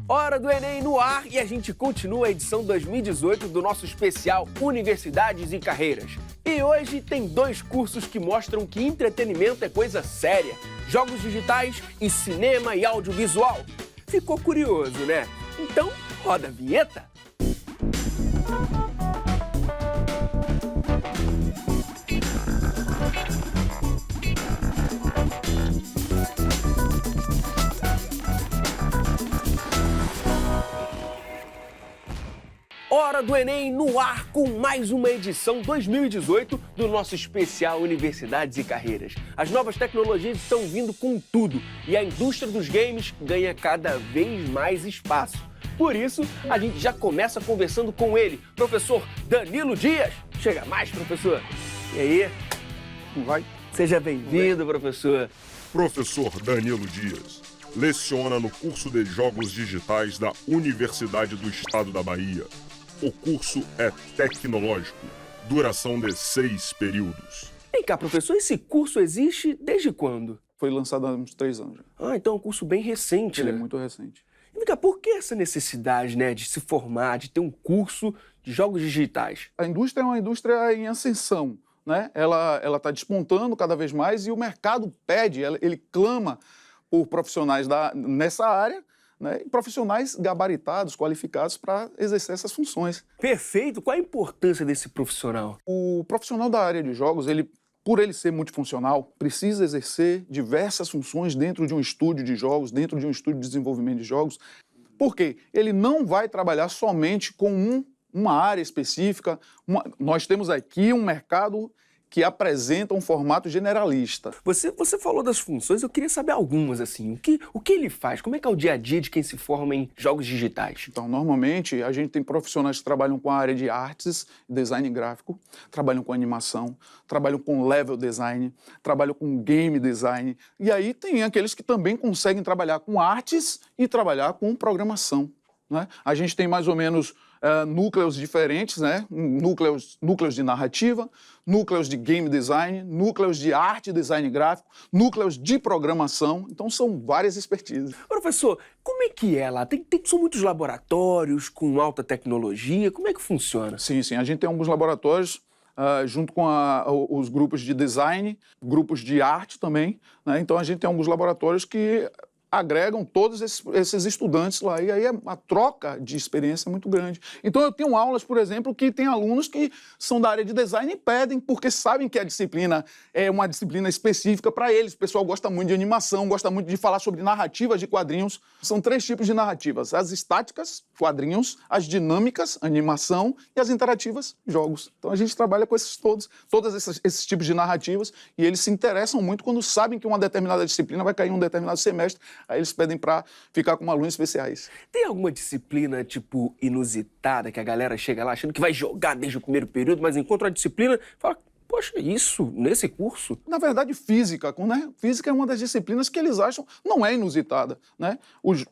Hora do Enem no ar e a gente continua a edição 2018 do nosso especial Universidades e Carreiras. E hoje tem dois cursos que mostram que entretenimento é coisa séria: jogos digitais e cinema e audiovisual. Ficou curioso, né? Então, roda a vinheta! Hora do Enem no ar com mais uma edição 2018 do nosso especial Universidades e Carreiras. As novas tecnologias estão vindo com tudo e a indústria dos games ganha cada vez mais espaço. Por isso, a gente já começa conversando com ele, professor Danilo Dias. Chega mais, professor. E aí? Como vai? Seja bem-vindo, professor. Professor Danilo Dias leciona no curso de Jogos Digitais da Universidade do Estado da Bahia. O curso é tecnológico, duração de 6 períodos. Vem cá, professor, esse curso existe desde quando? Foi lançado há uns 3 anos. Então é um curso bem recente, Ele né? é muito recente. E vem cá, por que essa necessidade, né, de se formar, de ter um curso de jogos digitais? A indústria é uma indústria em ascensão, né? Ela está despontando cada vez mais e o mercado pede, ele clama por profissionais nessa área, né, e profissionais gabaritados, qualificados para exercer essas funções. Perfeito! Qual a importância desse profissional? O profissional da área de jogos, por ele ser multifuncional, precisa exercer diversas funções dentro de um estúdio de jogos, dentro de um estúdio de desenvolvimento de jogos. Por quê? Ele não vai trabalhar somente com uma área específica. Nós temos aqui um mercado que apresenta um formato generalista. Você falou das funções, eu queria saber algumas, assim. O que ele faz? Como é que é o dia a dia de quem se forma em jogos digitais? Então, normalmente, a gente tem profissionais que trabalham com a área de artes, design gráfico, trabalham com animação, trabalham com level design, trabalham com game design. E aí tem aqueles que também conseguem trabalhar com artes e trabalhar com programação, né? A gente tem mais ou menos núcleos diferentes, né? Núcleos de narrativa, núcleos de game design, núcleos de arte e design gráfico, núcleos de programação. Então, são várias expertises. Professor, como é que é lá? São muitos laboratórios com alta tecnologia? Como é que funciona? Sim. A gente tem alguns laboratórios junto com os grupos de design, grupos de arte também, né? Então, a gente tem alguns laboratórios que agregam todos esses estudantes lá, e aí a troca de experiência é muito grande. Então eu tenho aulas, por exemplo, que tem alunos que são da área de design e pedem, porque sabem que a disciplina é uma disciplina específica para eles. O pessoal gosta muito de animação, gosta muito de falar sobre narrativas de quadrinhos. São 3 tipos de narrativas: as estáticas, quadrinhos, as dinâmicas, animação, e as interativas, jogos. Então a gente trabalha com todos esses tipos de narrativas, e eles se interessam muito quando sabem que uma determinada disciplina vai cair em um determinado semestre. Aí eles pedem para ficar com alunos especiais. Tem alguma disciplina, tipo, inusitada, que a galera chega lá achando que vai jogar desde o primeiro período, mas encontra a disciplina e fala: poxa, isso nesse curso? Na verdade, física, né? Física é uma das disciplinas que eles acham não é inusitada, né?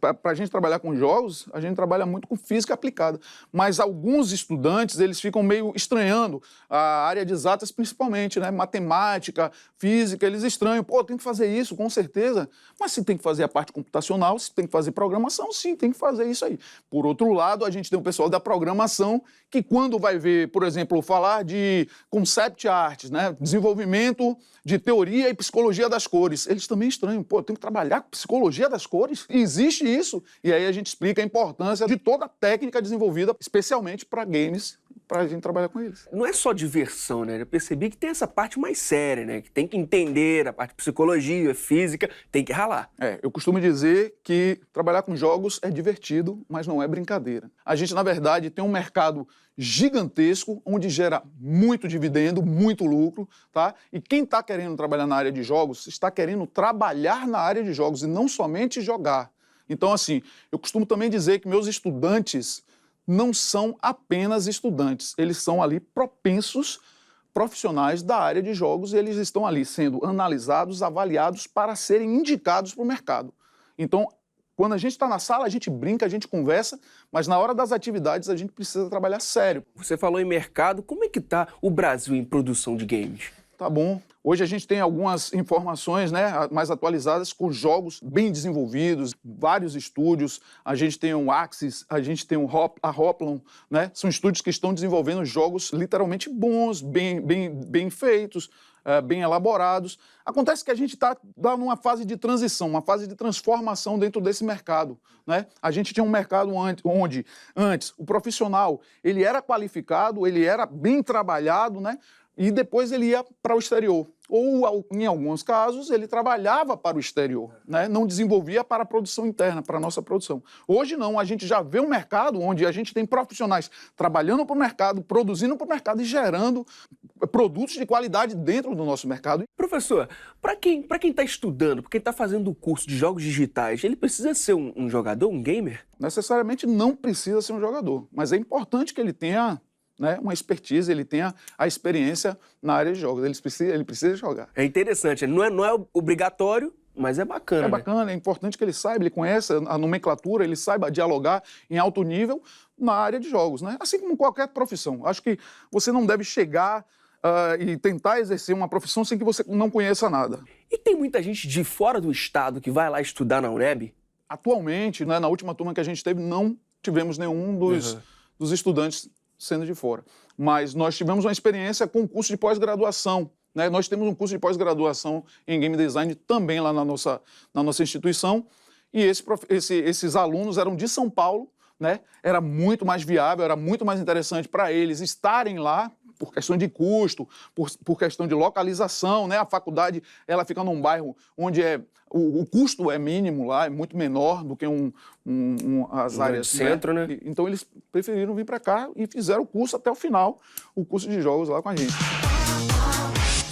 Para a gente trabalhar com jogos, a gente trabalha muito com física aplicada. Mas alguns estudantes, eles ficam meio estranhando a área de exatas, principalmente, né? Matemática, física, eles estranham. Pô, tem que fazer isso, com certeza. Mas se tem que fazer a parte computacional, se tem que fazer programação, sim, tem que fazer isso aí. Por outro lado, a gente tem o pessoal da programação que, quando vai ver, por exemplo, falar de concept arts, né? Desenvolvimento de teoria e psicologia das cores, eles também estranham. Pô, eu tenho que trabalhar com psicologia das cores? Existe isso? E aí a gente explica a importância de toda a técnica desenvolvida especialmente para games, para a gente trabalhar com eles. Não é só diversão, né? Eu percebi que tem essa parte mais séria, né? Que tem que entender a parte de psicologia, física, tem que ralar. Eu costumo dizer que trabalhar com jogos é divertido, mas não é brincadeira. A gente, na verdade, tem um mercado gigantesco, onde gera muito dividendo, muito lucro, tá? E quem está querendo trabalhar na área de jogos, está querendo trabalhar na área de jogos e não somente jogar. Então, assim, eu costumo também dizer que meus estudantes não são apenas estudantes, eles são ali propensos profissionais da área de jogos, e eles estão ali sendo analisados, avaliados para serem indicados para o mercado. Então, quando a gente está na sala, a gente brinca, a gente conversa, mas na hora das atividades a gente precisa trabalhar sério. Você falou em mercado, como é que está o Brasil em produção de games? tá bom. Hoje a gente tem algumas informações, né, mais atualizadas com jogos bem desenvolvidos, vários estúdios. A gente tem o Axis, a gente tem a Hoplon, né? São estúdios que estão desenvolvendo jogos literalmente bons, bem feitos, bem elaborados. Acontece que a gente está numa fase de transição, uma fase de transformação dentro desse mercado, né? A gente tinha um mercado onde antes o profissional ele era qualificado, ele era bem trabalhado, né? E depois ele ia para o exterior. Ou, em alguns casos, ele trabalhava para o exterior, né? Não desenvolvia para a produção interna, para a nossa produção. Hoje não, a gente já vê um mercado onde a gente tem profissionais trabalhando para o mercado, produzindo para o mercado e gerando produtos de qualidade dentro do nosso mercado. Professor, para quem está estudando, para quem está fazendo o curso de jogos digitais, ele precisa ser um jogador, um gamer? Necessariamente não precisa ser um jogador, mas é importante que ele tenha, né, uma expertise, ele tenha a experiência na área de jogos, ele precisa jogar. É interessante, não é obrigatório, mas é bacana. É bacana, é importante que ele saiba, ele conheça a nomenclatura, ele saiba dialogar em alto nível na área de jogos, né? Assim como qualquer profissão. Acho que você não deve chegar e tentar exercer uma profissão sem que você não conheça nada. E tem muita gente de fora do estado que vai lá estudar na UNEB? Atualmente, né, na última turma que a gente teve, não tivemos nenhum dos estudantes sendo de fora. Mas nós tivemos uma experiência com o curso de pós-graduação, né? Nós temos um curso de pós-graduação em Game Design também lá na nossa instituição, e esses alunos eram de São Paulo, né? Era muito mais viável, era muito mais interessante para eles estarem lá, por questão de custo, por questão de localização, né? A faculdade ela fica num bairro onde o custo é mínimo lá, é muito menor do que as áreas centro, né? Então eles preferiram vir para cá e fizeram o curso até o final, o curso de jogos lá com a gente.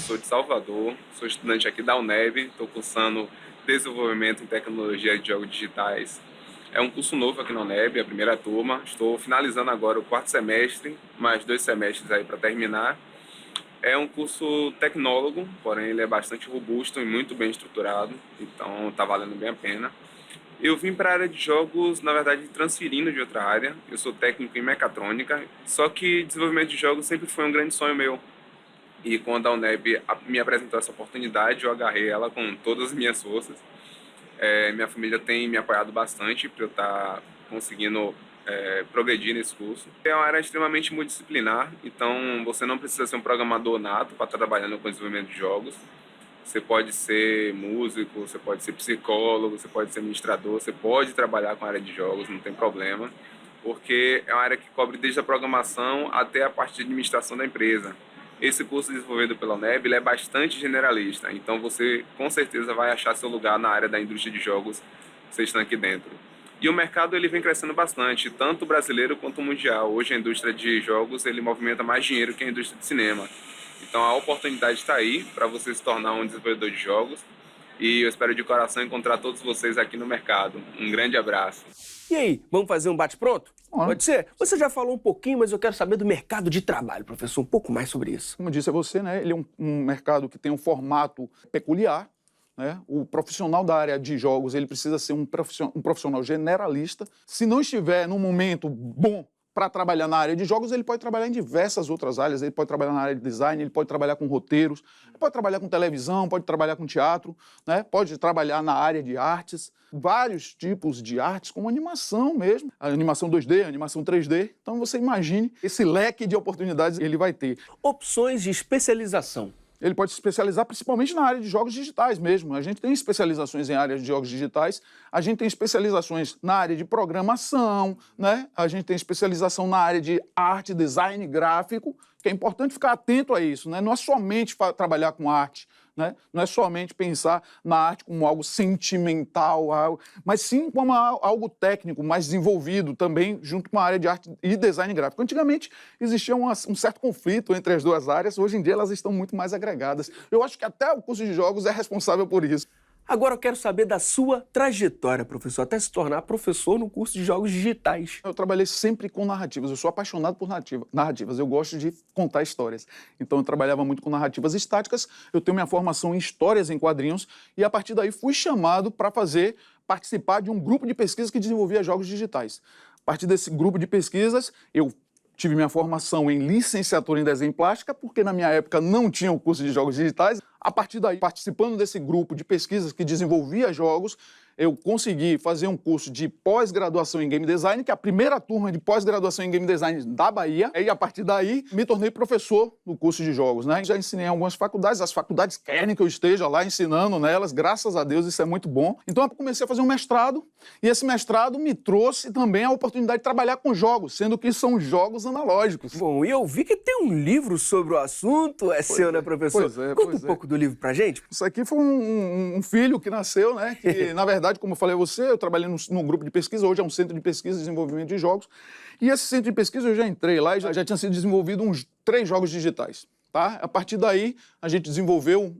Sou de Salvador, sou estudante aqui da UNEB, estou cursando Desenvolvimento em Tecnologia de Jogos Digitais. É um curso novo aqui na UNEB, a primeira turma. Estou finalizando agora o 4º semestre, mais 2 semestres aí para terminar. É um curso tecnólogo, porém ele é bastante robusto e muito bem estruturado, então está valendo bem a pena. Eu vim para a área de jogos, na verdade, transferindo de outra área. Eu sou técnico em mecatrônica, só que desenvolvimento de jogos sempre foi um grande sonho meu. E quando a UNEB me apresentou essa oportunidade, eu agarrei ela com todas as minhas forças. Minha família tem me apoiado bastante para eu estar conseguindo progredir nesse curso. É uma área extremamente multidisciplinar, então você não precisa ser um programador nato para estar trabalhando com desenvolvimento de jogos. Você pode ser músico, você pode ser psicólogo, você pode ser administrador, você pode trabalhar com a área de jogos, não tem problema, porque é uma área que cobre desde a programação até a parte de administração da empresa. Esse curso desenvolvido pela UNEB ele é bastante generalista, então você com certeza vai achar seu lugar na área da indústria de jogos, você estando aqui dentro. E o mercado ele vem crescendo bastante, tanto brasileiro quanto mundial. Hoje a indústria de jogos ele movimenta mais dinheiro que a indústria de cinema. Então a oportunidade está aí para você se tornar um desenvolvedor de jogos e eu espero de coração encontrar todos vocês aqui no mercado. Um grande abraço. E aí, vamos fazer um bate-pronto? Pode ser? Você já falou um pouquinho, mas eu quero saber do mercado de trabalho, professor, um pouco mais sobre isso. Como eu disse a você, né, ele é um mercado que tem um formato peculiar, né? O profissional da área de jogos ele precisa ser um profissional generalista. Se não estiver num momento bom para trabalhar na área de jogos, ele pode trabalhar em diversas outras áreas, ele pode trabalhar na área de design, ele pode trabalhar com roteiros, ele pode trabalhar com televisão, pode trabalhar com teatro, né? Pode trabalhar na área de artes, vários tipos de artes, como animação mesmo, a animação 2D, a animação 3D. Então você imagine esse leque de oportunidades que ele vai ter. Opções de especialização. Ele pode se especializar principalmente na área de jogos digitais mesmo. A gente tem especializações em áreas de jogos digitais, a gente tem especializações na área de programação, né? A gente tem especialização na área de arte, design gráfico, que é importante ficar atento a isso, né? Não é somente trabalhar com arte, né? Não é somente pensar na arte como algo sentimental, mas sim como algo técnico, mais desenvolvido também, junto com a área de arte e design gráfico. Antigamente existia um certo conflito entre as duas áreas, hoje em dia elas estão muito mais agregadas. Eu acho que até o curso de jogos é responsável por isso. Agora eu quero saber da sua trajetória, professor, até se tornar professor no curso de jogos digitais. Eu trabalhei sempre com narrativas, eu sou apaixonado por narrativas, eu gosto de contar histórias. Então eu trabalhava muito com narrativas estáticas, eu tenho minha formação em histórias em quadrinhos e a partir daí fui chamado para participar de um grupo de pesquisa que desenvolvia jogos digitais. A partir desse grupo de pesquisas, eu tive minha formação em licenciatura em desenho e plástica, porque na minha época não tinha o curso de jogos digitais. A partir daí, participando desse grupo de pesquisas que desenvolvia jogos, eu consegui fazer um curso de pós-graduação em Game Design, que é a primeira turma de pós-graduação em Game Design da Bahia. E a partir daí, me tornei professor do curso de jogos, né? Já ensinei em algumas faculdades, as faculdades querem que eu esteja lá ensinando nelas, graças a Deus, isso é muito bom. Então eu comecei a fazer um mestrado, e esse mestrado me trouxe também a oportunidade de trabalhar com jogos, sendo que são jogos analógicos. Bom, e eu vi que tem um livro sobre o assunto, seu, né, professor? Conta um pouco do livro pra gente. Isso aqui foi um filho que nasceu, né? Que, na verdade, como eu falei a você, eu trabalhei num grupo de pesquisa, hoje é um centro de pesquisa e desenvolvimento de jogos. E esse centro de pesquisa eu já entrei lá e já tinha sido desenvolvido uns 3 jogos digitais. Tá? A partir daí, a gente desenvolveu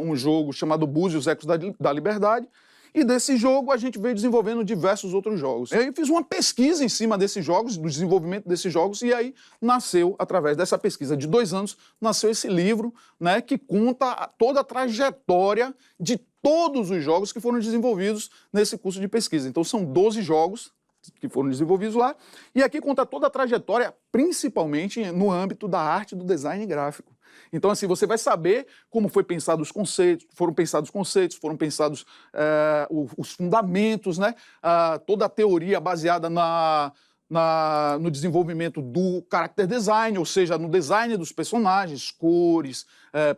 um jogo chamado Búzios Ecos da Liberdade, e desse jogo a gente veio desenvolvendo diversos outros jogos. Eu fiz uma pesquisa em cima desses jogos, do desenvolvimento desses jogos, e aí nasceu, através dessa pesquisa de 2 anos, nasceu esse livro, né, que conta toda a trajetória de todos os jogos que foram desenvolvidos nesse curso de pesquisa. Então são 12 jogos que foram desenvolvidos lá, e aqui conta toda a trajetória, principalmente no âmbito da arte e do design gráfico. Então, assim, você vai saber como foram pensados os conceitos, foram pensados os fundamentos, né? Toda a teoria baseada no desenvolvimento do character design, ou seja, no design dos personagens, cores,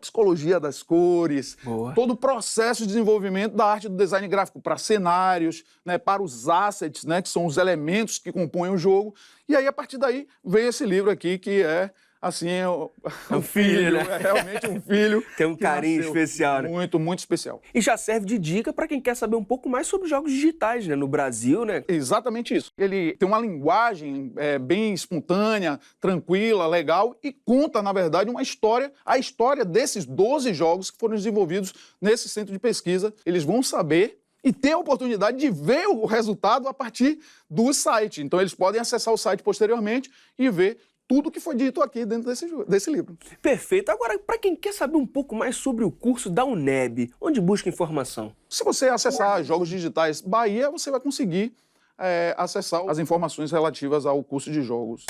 psicologia das cores, todo o processo de desenvolvimento da arte do design gráfico para cenários, né, para os assets, né, que são os elementos que compõem o jogo. E aí, a partir daí, vem esse livro aqui, que é assim, é um filho, né? É realmente um filho. Tem um carinho especial, né? Muito, muito especial. E já serve de dica para quem quer saber um pouco mais sobre jogos digitais, né? No Brasil, né? Exatamente isso. Ele tem uma linguagem bem espontânea, tranquila, legal, e conta, na verdade, uma história, a história desses 12 jogos que foram desenvolvidos nesse centro de pesquisa. Eles vão saber e ter a oportunidade de ver o resultado a partir do site. Então, eles podem acessar o site posteriormente e ver tudo que foi dito aqui dentro desse livro. Perfeito. Agora, para quem quer saber um pouco mais sobre o curso da UNEB, onde busca informação? Se você acessar Jogos Digitais Bahia, você vai conseguir acessar as informações relativas ao curso de jogos.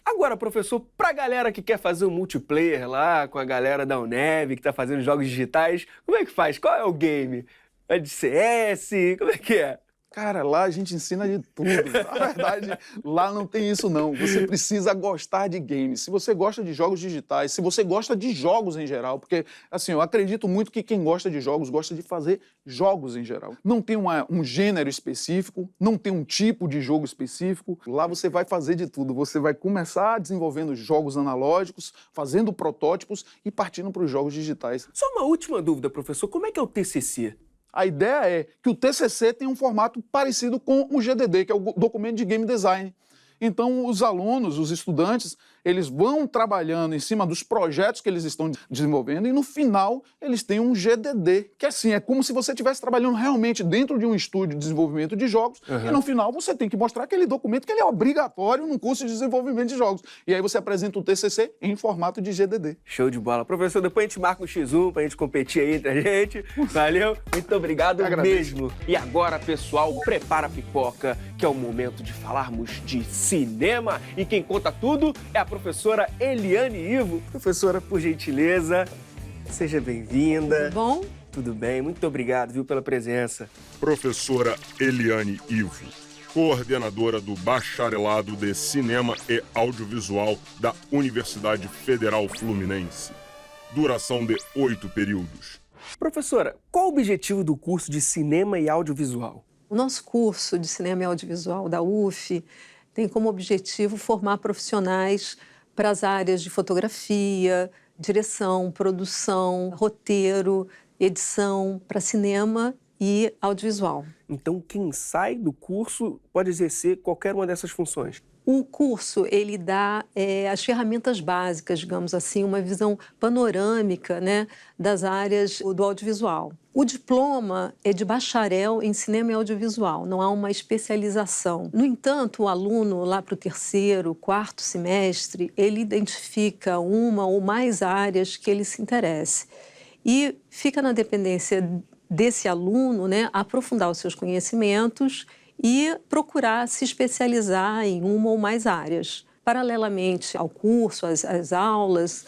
Agora, professor, pra galera que quer fazer um multiplayer lá com a galera da UNEB, que tá fazendo jogos digitais, como é que faz? Qual é o game? É de CS? Como é que é? Cara, lá a gente ensina de tudo. Na verdade, lá não tem isso não. Você precisa gostar de games. Se você gosta de jogos digitais, se você gosta de jogos em geral, porque, assim, eu acredito muito que quem gosta de jogos gosta de fazer jogos em geral. Não tem um gênero específico, não tem um tipo de jogo específico. Lá você vai fazer de tudo. Você vai começar desenvolvendo jogos analógicos, fazendo protótipos e partindo para os jogos digitais. Só uma última dúvida, professor. Como é que é o TCC? A ideia é que o TCC tem um formato parecido com o GDD, que é o documento de Game Design. Então, os alunos, os estudantes, eles vão trabalhando em cima dos projetos que eles estão desenvolvendo e, no final, eles têm um GDD, que assim, é como se você estivesse trabalhando realmente dentro de um estúdio de desenvolvimento de jogos e, no final, você tem que mostrar aquele documento que ele é obrigatório no curso de desenvolvimento de jogos. E aí você apresenta o TCC em formato de GDD. Show de bola. Professor, depois a gente marca um X1 pra gente competir aí entre a gente. Valeu? Muito obrigado mesmo. E agora, pessoal, prepara a pipoca, que é o momento de falarmos de cinema. E quem conta tudo é a professora Eliane Ivo. Professora, por gentileza, seja bem-vinda. Tudo bom? Tudo bem, muito obrigado, viu, pela presença. Professora Eliane Ivo, coordenadora do Bacharelado de Cinema e Audiovisual da Universidade Federal Fluminense. Duração de 8 períodos. Professora, qual o objetivo do curso de Cinema e Audiovisual? O nosso curso de Cinema e Audiovisual da UF tem como objetivo formar profissionais para as áreas de fotografia, direção, produção, roteiro, edição, para cinema e audiovisual. Então, quem sai do curso pode exercer qualquer uma dessas funções? O curso, ele dá as ferramentas básicas, digamos assim, uma visão panorâmica, né, das áreas do audiovisual. O diploma é de bacharel em cinema e audiovisual, não há uma especialização. No entanto, o aluno, lá para o 3º, 4º semestre, ele identifica uma ou mais áreas que ele se interesse. E fica na dependência desse aluno, né, aprofundar os seus conhecimentos e procurar se especializar em uma ou mais áreas. Paralelamente ao curso, às aulas,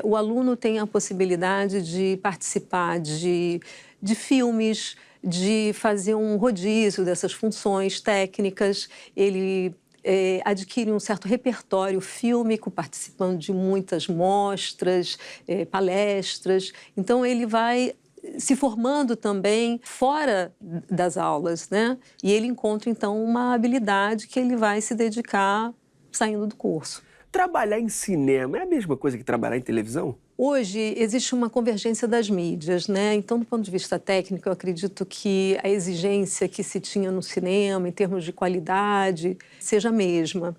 o aluno tem a possibilidade de participar de filmes, de fazer um rodízio dessas funções técnicas. Ele adquire um certo repertório fílmico, participando de muitas mostras, palestras. Então, ele vai se formando também fora das aulas, né? E ele encontra, então, uma habilidade que ele vai se dedicar saindo do curso. Trabalhar em cinema é a mesma coisa que trabalhar em televisão? Hoje existe uma convergência das mídias, né? Então, do ponto de vista técnico, eu acredito que a exigência que se tinha no cinema, em termos de qualidade, seja a mesma.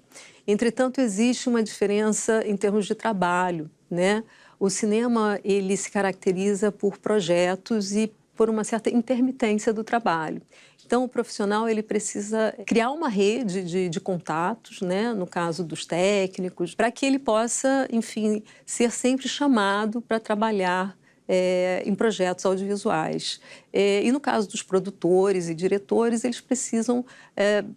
Entretanto, existe uma diferença em termos de trabalho, né? O cinema, ele se caracteriza por projetos e por uma certa intermitência do trabalho. Então, o profissional ele precisa criar uma rede de contatos, né, no caso dos técnicos, para que ele possa, enfim, ser sempre chamado para trabalhar em projetos audiovisuais. E no caso dos produtores e diretores, eles precisam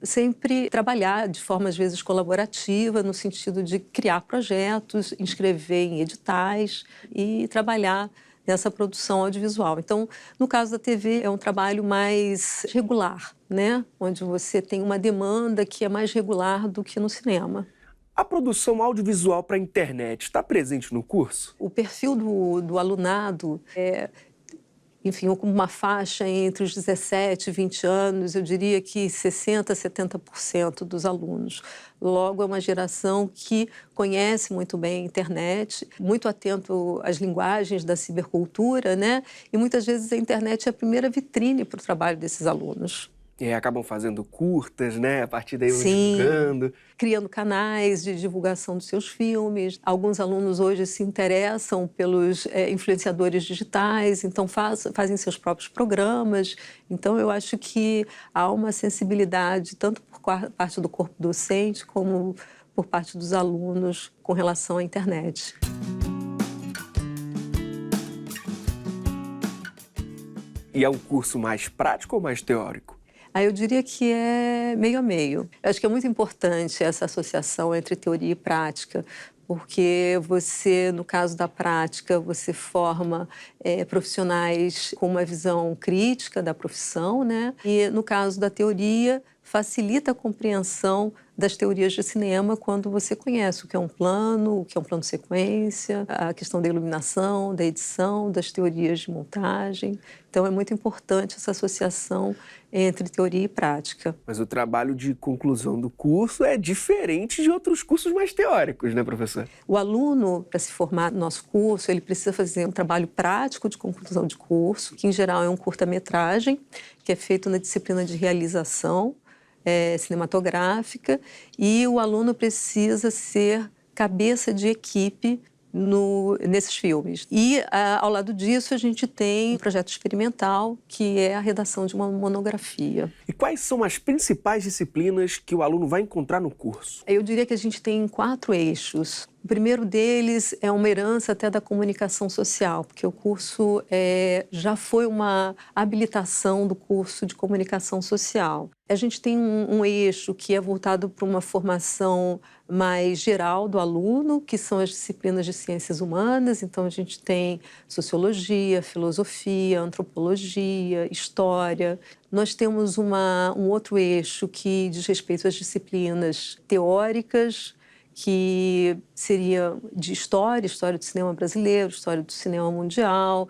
sempre trabalhar de forma, às vezes, colaborativa, no sentido de criar projetos, inscrever em editais e trabalhar nessa produção audiovisual. Então, no caso da TV, é um trabalho mais regular, né? Onde você tem uma demanda que é mais regular do que no cinema. A produção audiovisual para a internet está presente no curso? O perfil do alunado enfim, uma faixa entre os 17 e 20 anos, eu diria que 60% a 70% dos alunos. Logo, é uma geração que conhece muito bem a internet, muito atento às linguagens da cibercultura, né? E muitas vezes a internet é a primeira vitrine para o trabalho desses alunos. E acabam fazendo curtas, né? A partir daí vão Sim, divulgando. criando canais de divulgação dos seus filmes. Alguns alunos hoje se interessam pelos influenciadores digitais, então fazem seus próprios programas. Então, eu acho que há uma sensibilidade, tanto por parte do corpo docente, como por parte dos alunos, com relação à internet. E é um curso mais prático ou mais teórico? Eu diria que é meio a meio. Eu acho que é muito importante essa associação entre teoria e prática, porque você, no caso da prática, você forma profissionais com uma visão crítica da profissão, né? E, no caso da teoria, facilita a compreensão das teorias de cinema quando você conhece o que é um plano sequência, a questão da iluminação, da edição, das teorias de montagem. Então, é muito importante essa associação entre teoria e prática. Mas o trabalho de conclusão do curso é diferente de outros cursos mais teóricos, né, professor? O aluno, para se formar no nosso curso, ele precisa fazer um trabalho prático de conclusão de curso, que, em geral, é um curta-metragem, que é feito na disciplina de realização cinematográfica, e o aluno precisa ser cabeça de equipe nesses filmes. E, ao lado disso, a gente tem um projeto experimental, que é a redação de uma monografia. E quais são as principais disciplinas que o aluno vai encontrar no curso? Eu diria que a gente tem 4 eixos. O primeiro deles é uma herança até da comunicação social, porque o curso já foi uma habilitação do curso de comunicação social. A gente tem um eixo que é voltado para uma formação mais geral do aluno, que são as disciplinas de ciências humanas. Então, a gente tem sociologia, filosofia, antropologia, história. Nós temos um outro eixo que diz respeito às disciplinas teóricas, que seria de história do cinema brasileiro, história do cinema mundial,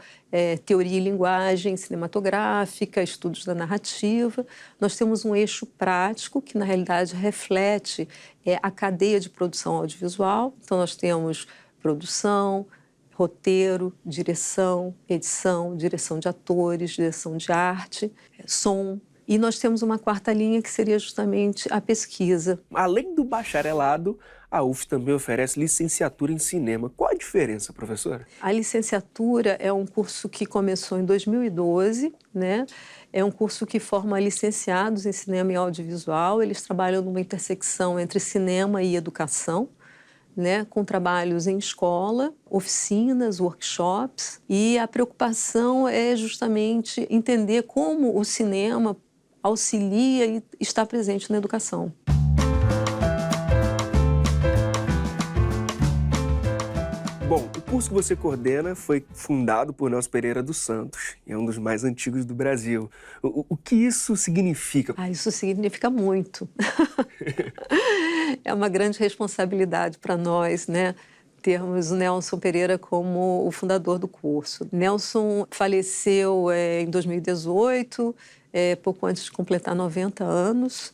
teoria e linguagem cinematográfica, estudos da narrativa. Nós temos um eixo prático, que na realidade reflete a cadeia de produção audiovisual. Então, nós temos produção, roteiro, direção, edição, direção de atores, direção de arte, som. E nós temos uma quarta linha, que seria justamente a pesquisa. Além do bacharelado, a UF também oferece licenciatura em cinema. Qual a diferença, professora? A licenciatura é um curso que começou em 2012, né? É um curso que forma licenciados em cinema e audiovisual. Eles trabalham numa intersecção entre cinema e educação, né, com trabalhos em escola, oficinas, workshops, e a preocupação é justamente entender como o cinema auxilia e está presente na educação. Bom, o curso que você coordena foi fundado por Nelson Pereira dos Santos e é um dos mais antigos do Brasil. O que isso significa? Isso significa muito. É uma grande responsabilidade para nós, né? Termos o Nelson Pereira como o fundador do curso. Nelson faleceu em 2018, pouco antes de completar 90 anos.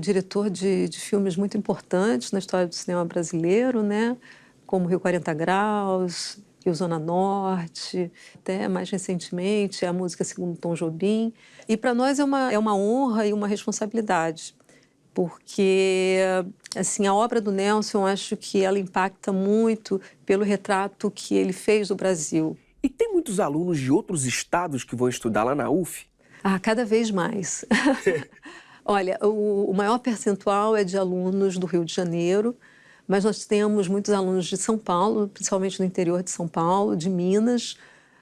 Diretor de filmes muito importantes na história do cinema brasileiro, né? Como Rio 40 Graus, Rio Zona Norte, até mais recentemente a música Segundo Tom Jobim. E para nós é uma honra e uma responsabilidade, porque assim, a obra do Nelson, eu acho que ela impacta muito pelo retrato que ele fez do Brasil. E tem muitos alunos de outros estados que vão estudar lá na UF? Cada vez mais. Olha, o maior percentual é de alunos do Rio de Janeiro, mas nós temos muitos alunos de São Paulo, principalmente no interior de São Paulo, de Minas,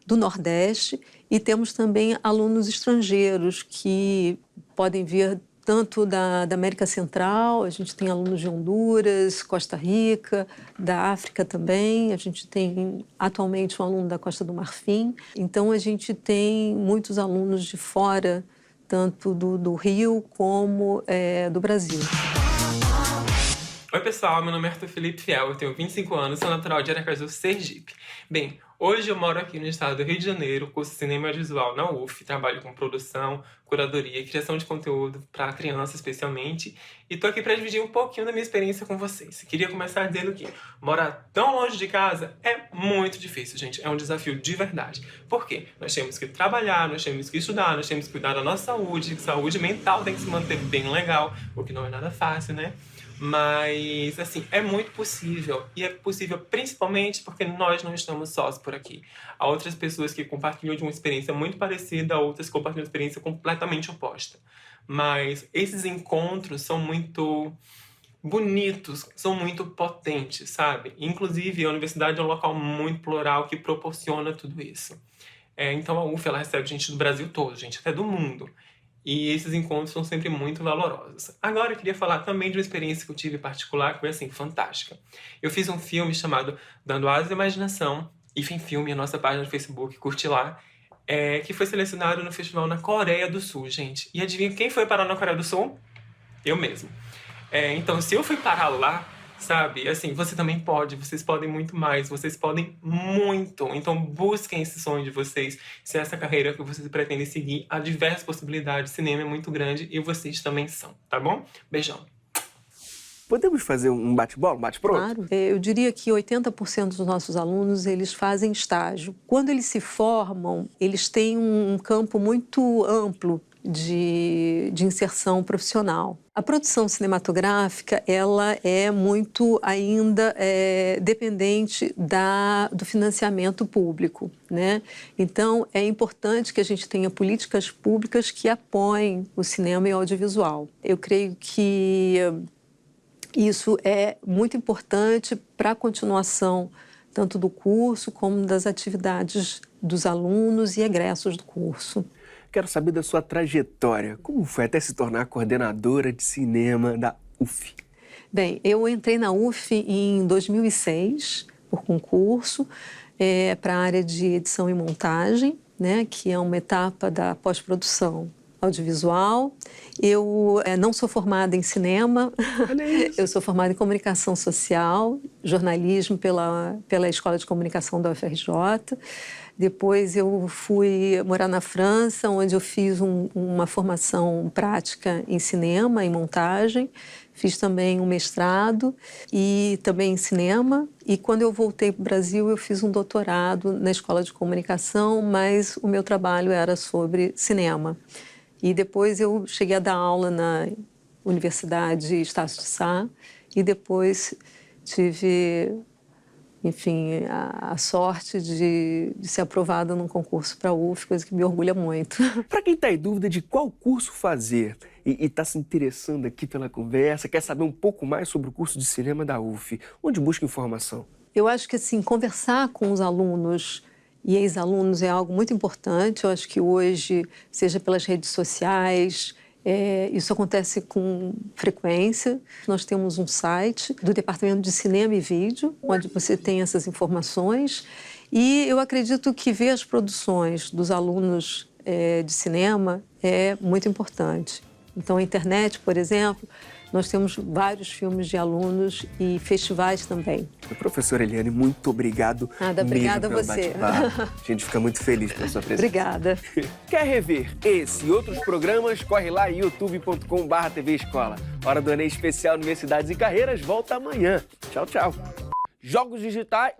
do Nordeste, e temos também alunos estrangeiros que podem vir tanto da América Central, a gente tem alunos de Honduras, Costa Rica, da África também, a gente tem atualmente um aluno da Costa do Marfim, então a gente tem muitos alunos de fora, tanto do Rio como do Brasil. Oi pessoal, meu nome é Arthur Felipe Fiel, eu tenho 25 anos, sou natural de Aracaju, Sergipe. Bem, hoje eu moro aqui no estado do Rio de Janeiro, curso Cinema e Audiovisual na UF, trabalho com produção, curadoria e criação de conteúdo para criança especialmente, e tô aqui para dividir um pouquinho da minha experiência com vocês. Queria começar dizendo que morar tão longe de casa é muito difícil, gente, é um desafio de verdade. Por quê? Nós temos que trabalhar, nós temos que estudar, nós temos que cuidar da nossa saúde mental tem que se manter bem legal, o que não é nada fácil, né? Mas, assim, é muito possível. E é possível principalmente porque nós não estamos sós por aqui. Há outras pessoas que compartilham de uma experiência muito parecida, outras que compartilham uma experiência completamente oposta. Mas esses encontros são muito bonitos, são muito potentes, sabe? Inclusive, a universidade é um local muito plural que proporciona tudo isso. Então, a UF, ela recebe gente do Brasil todo, gente, até do mundo. E esses encontros são sempre muito valorosos. Agora eu queria falar também de uma experiência que eu tive particular, que foi assim, fantástica. Eu fiz um filme chamado Dando Asas à Imaginação, IFEM Filme, a nossa página no Facebook, curte lá, que foi selecionado no festival na Coreia do Sul, gente. E adivinha quem foi parar na Coreia do Sul? Eu mesmo. Então, se eu fui parar lá, sabe, assim, você também pode, vocês podem muito mais, vocês podem muito. Então busquem esse sonho de vocês, se é essa carreira que vocês pretendem seguir, há diversas possibilidades, o cinema é muito grande e vocês também são, tá bom? Beijão. Podemos fazer um bate-bola, um bate-pronto? Claro. Eu diria que 80% dos nossos alunos, eles fazem estágio. Quando eles se formam, eles têm um campo muito amplo de inserção profissional. A produção cinematográfica, ela é muito ainda dependente do financiamento público, né? Então, é importante que a gente tenha políticas públicas que apoiem o cinema e o audiovisual. Eu creio que isso é muito importante para a continuação tanto do curso como das atividades dos alunos e egressos do curso. Quero saber da sua trajetória. Como foi até se tornar coordenadora de cinema da UF? Bem, eu entrei na UF em 2006, por concurso, para a área de edição e montagem, né, que é uma etapa da pós-produção audiovisual. Eu não sou formada em cinema, eu sou formada em comunicação social, jornalismo pela Escola de Comunicação da UFRJ. Depois eu fui morar na França, onde eu fiz uma formação prática em cinema, em montagem. Fiz também um mestrado e também em cinema. E quando eu voltei para o Brasil, eu fiz um doutorado na Escola de Comunicação, mas o meu trabalho era sobre cinema. E depois eu cheguei a dar aula na Universidade Estácio de Sá e depois tive enfim, a sorte de ser aprovada num concurso para a UF, coisa que me orgulha muito. Para quem está em dúvida de qual curso fazer e está se interessando aqui pela conversa, quer saber um pouco mais sobre o curso de cinema da UF, onde busca informação? Eu acho que, assim, conversar com os alunos e ex-alunos é algo muito importante. Eu acho que hoje, seja pelas redes sociais, isso acontece com frequência. Nós temos um site do Departamento de Cinema e Vídeo, onde você tem essas informações. E eu acredito que ver as produções dos alunos de cinema é muito importante. Então, a internet, por exemplo, nós temos vários filmes de alunos e festivais também. Professora Eliane, muito obrigado. Obrigada a você. A gente fica muito feliz pela sua presença. Obrigada. Quer rever esse e outros programas? Corre lá, youtube.com/TV Escola. Hora do Enem Especial Universidades e Carreiras volta amanhã. Tchau, tchau. Jogos digitais...